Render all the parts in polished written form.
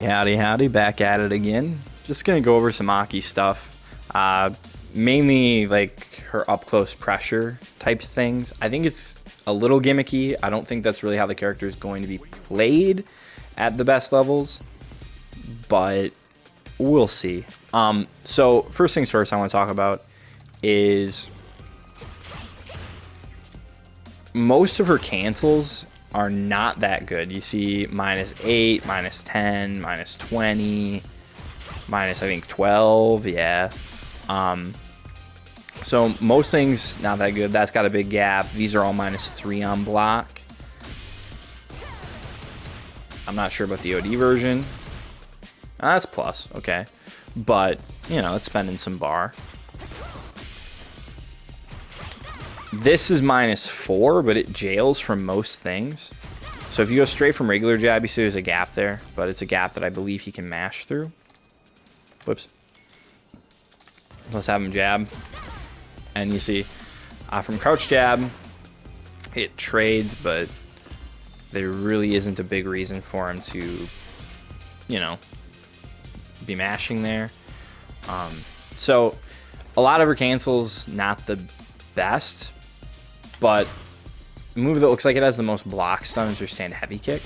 Howdy, howdy, back at it again. Just gonna go over some Aki stuff. Mainly like her up close pressure types of things. I think it's a little gimmicky. I don't think that's really how the character is going to be played at the best levels, but we'll see. So first things first I want to talk about is most of her cancels are not that good. You see -8, -10, -20, minus I think 12, yeah. So most things not that good. That's got a big gap. These are all -3 on block. I'm not sure about the OD version. That's plus, okay. But, you know, it's spending some bar. This is -4, but it jails from most things. So if you go straight from regular jab, you see there's a gap there, but it's a gap that I believe he can mash through. Whoops. Let's have him jab. And you see, from crouch jab, it trades, but there really isn't a big reason for him to, you know, be mashing there. So a lot of her cancels, not the best, but the move that looks like it has the most block stun is her stand heavy kick.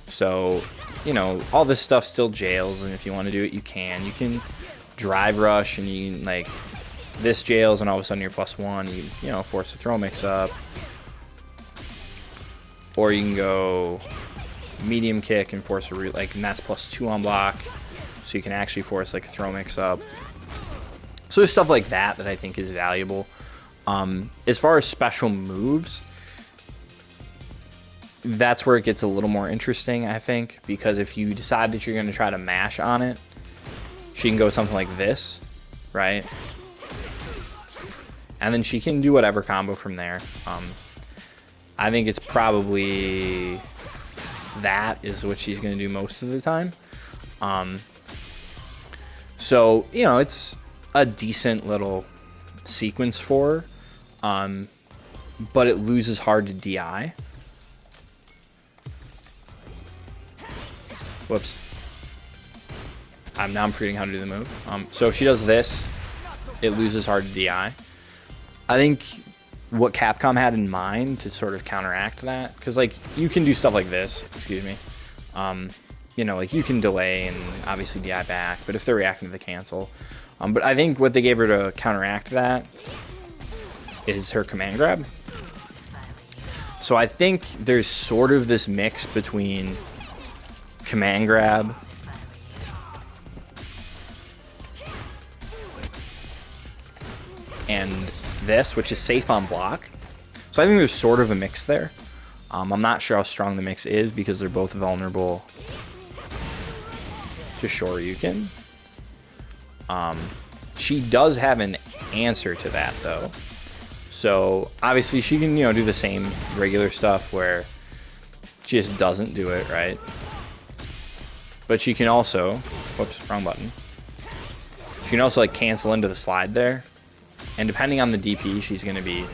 So, you know, all this stuff still jails, and if you want to do it, you can. You can drive rush, and you can, like, this jails, and all of a sudden you're +1. You know, force a throw mix up. Or you can go medium kick and force a root, like, and that's +2 on block. So you can actually force, like, a throw mix up. So there's stuff like that that I think is valuable. As far as special moves, that's where it gets a little more interesting, I think, because if you decide that you're going to try to mash on it, she can go something like this, right? And then she can do whatever combo from there. I think it's probably that is what she's going to do most of the time. So, you know, it's a decent little sequence for her, but it loses hard to DI. Whoops. Now I'm forgetting how to do the move. So if she does this, it loses hard to DI. I think what Capcom had in mind to sort of counteract that, because, like, you can do stuff like this, excuse me. You know, like, you can delay and obviously DI back, but if they're reacting to the cancel. But I think what they gave her to counteract that is her command grab. So I think there's sort of this mix between command grab and this, which is safe on block. So I think there's sort of a mix there. I'm not sure how strong the mix is because they're both vulnerable to Shoryuken. She does have an answer to that, though. So obviously she can, you know, do the same regular stuff where she just doesn't do it, right? But she can also, whoops, wrong button. She can also, like, cancel into the slide there. And depending on the DP, she's going to be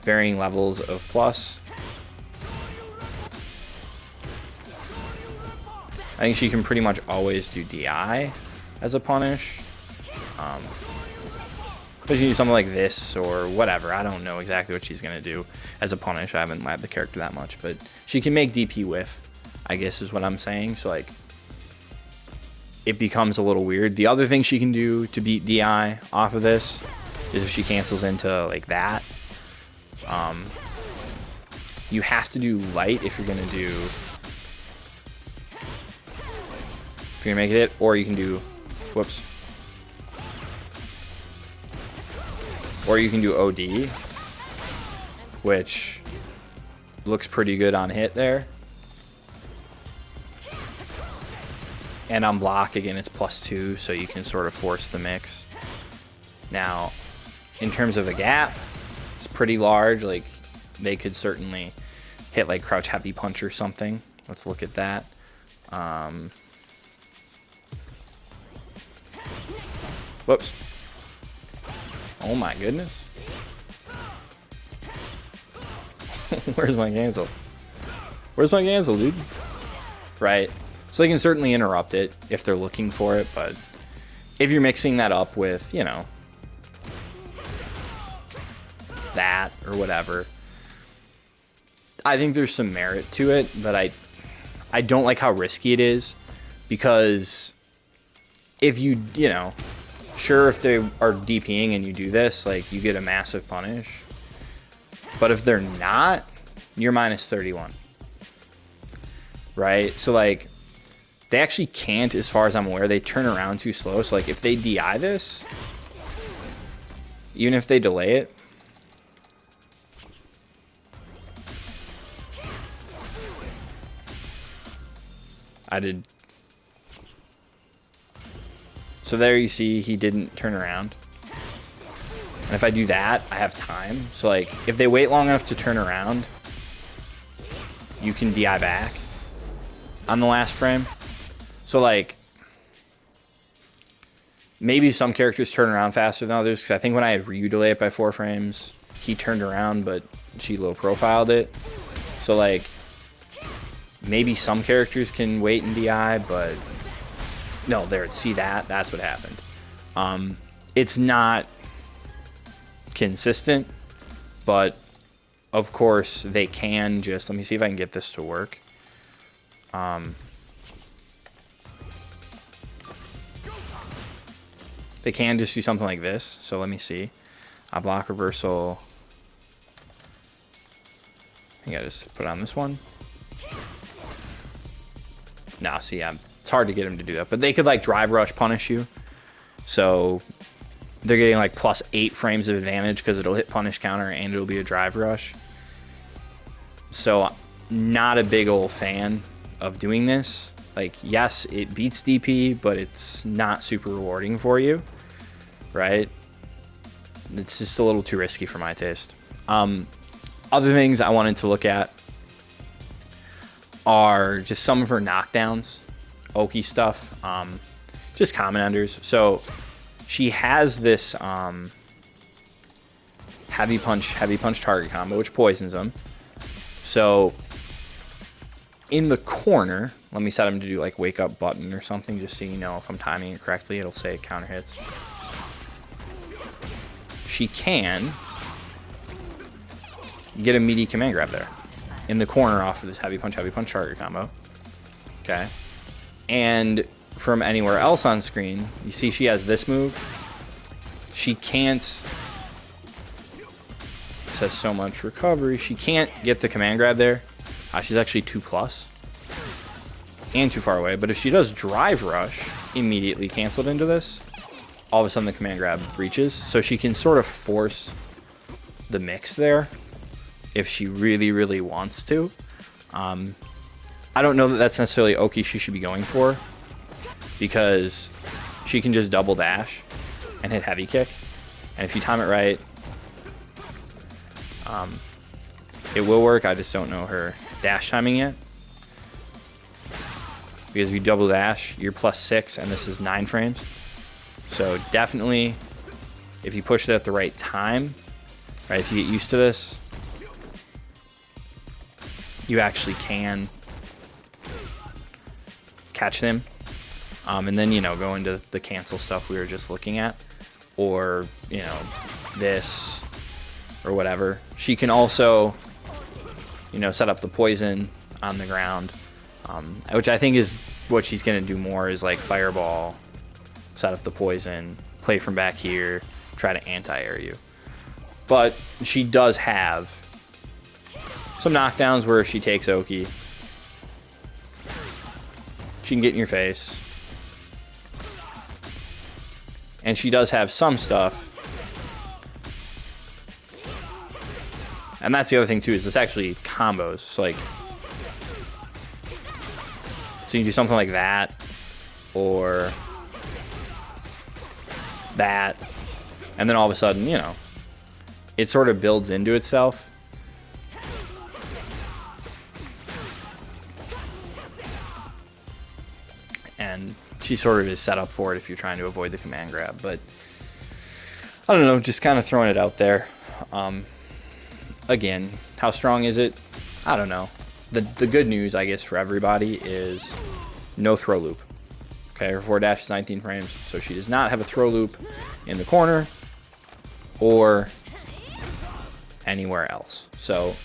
varying levels of plus. I think she can pretty much always do DI as a punish. But she can do something like this or whatever. I don't know exactly what she's going to do as a punish. I haven't labbed the character that much. But she can make DP whiff, I guess is what I'm saying. So, like, it becomes a little weird. The other thing she can do to beat DI off of this is if she cancels into, like, that. You have to do light if you're going to do... If you're going to make it, or you can do... Whoops. Or you can do OD, which looks pretty good on hit there. And on block, again, it's +2, so you can sort of force the mix. Now, in terms of the gap, it's pretty large. Like, they could certainly hit, like, crouch heavy punch or something. Let's look at that. Whoops. Oh my goodness. Where's my cancel? Where's my cancel, dude? Right. So So they can certainly interrupt it if they're looking for it, but if you're mixing that up with, you know, that or whatever, I think there's some merit to it, but I don't like how risky it is, because if you know, sure, if they are DPing and you do this, like, you get a massive punish, but if they're not, you're minus 31, right? So, like, they actually can't, as far as I'm aware, they turn around too slow. So, like, if they DI this, even if they delay it, I did. So there you see he didn't turn around. And if I do that, I have time. So, like, if they wait long enough to turn around, you can DI back on the last frame. So, like, maybe some characters turn around faster than others, because I think when I had Ryu delay it by 4 frames, he turned around, but she low profiled it. So, like, maybe some characters can wait and DI, but no, there, see that? That's what happened. It's not consistent, but of course they can just, let me see if I can get this to work. They can just do something like this. So let me see. Block reversal. I think I just put on this one. Nah, see, it's hard to get him to do that. But they could, like, drive rush punish you. So they're getting, like, plus 8 frames of advantage because it'll hit punish counter and it'll be a drive rush. So not a big old fan of doing this. Like, yes, it beats DP, but it's not super rewarding for you, right? It's just a little too risky for my taste. Other things I wanted to look at are just some of her knockdowns, Oki stuff, just common enders. So she has this heavy punch target combo, which poisons them. So in the corner, let me set him to do, like, wake up button or something, just so you know if I'm timing it correctly. It'll say counter hits. She can get a meaty command grab there in the corner off of this heavy punch target combo. Okay. And from anywhere else on screen, you see she has this move. She can't, it says so much recovery. She can't get the command grab there. She's actually 2+ and too far away. But if she does drive rush, immediately canceled into this, all of a sudden the command grab reaches. So she can sort of force the mix there if she really, really wants to. I don't know that that's necessarily Oki she should be going for, because she can just double dash and hit heavy kick. And if you time it right, it will work. I just don't know her dash timing yet. Because if you double dash, you're +6, and this is 9 frames. So definitely, if you push it at the right time, right, if you get used to this, you actually can catch them. And then, you know, go into the cancel stuff we were just looking at, or, you know, this or whatever. She can also, you know, set up the poison on the ground, which I think is what she's going to do more, is like fireball, set up the poison, play from back here, try to anti-air you. But she does have some knockdowns where if she takes Oki, she can get in your face. And she does have some stuff. And that's the other thing too, is this actually combos. So, like, so you do something like that, or that, and then all of a sudden, you know, it sort of builds into itself. And she sort of is set up for it if you're trying to avoid the command grab. But I don't know, just kind of throwing it out there. Again, how strong is it? I don't know. The good news, I guess, for everybody is no throw loop. Okay, her forward dash is 19 frames, so she does not have a throw loop in the corner or anywhere else. So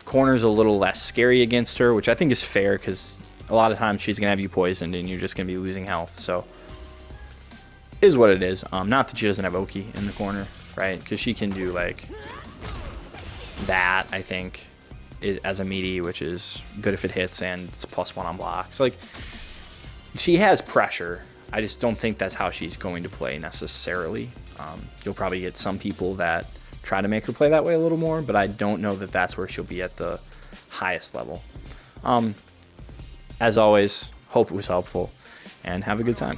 corner's a little less scary against her, which I think is fair because a lot of times she's going to have you poisoned and you're just going to be losing health. So is what it is. Not that she doesn't have Oki in the corner, right? Because she can do like that, I think, as a meaty, which is good if it hits and it's +1 on blocks. Like, she has pressure. I just don't think that's how she's going to play necessarily. You'll probably get some people that try to make her play that way a little more, but I don't know that that's where she'll be at the highest level. As always, hope it was helpful, and have a good time.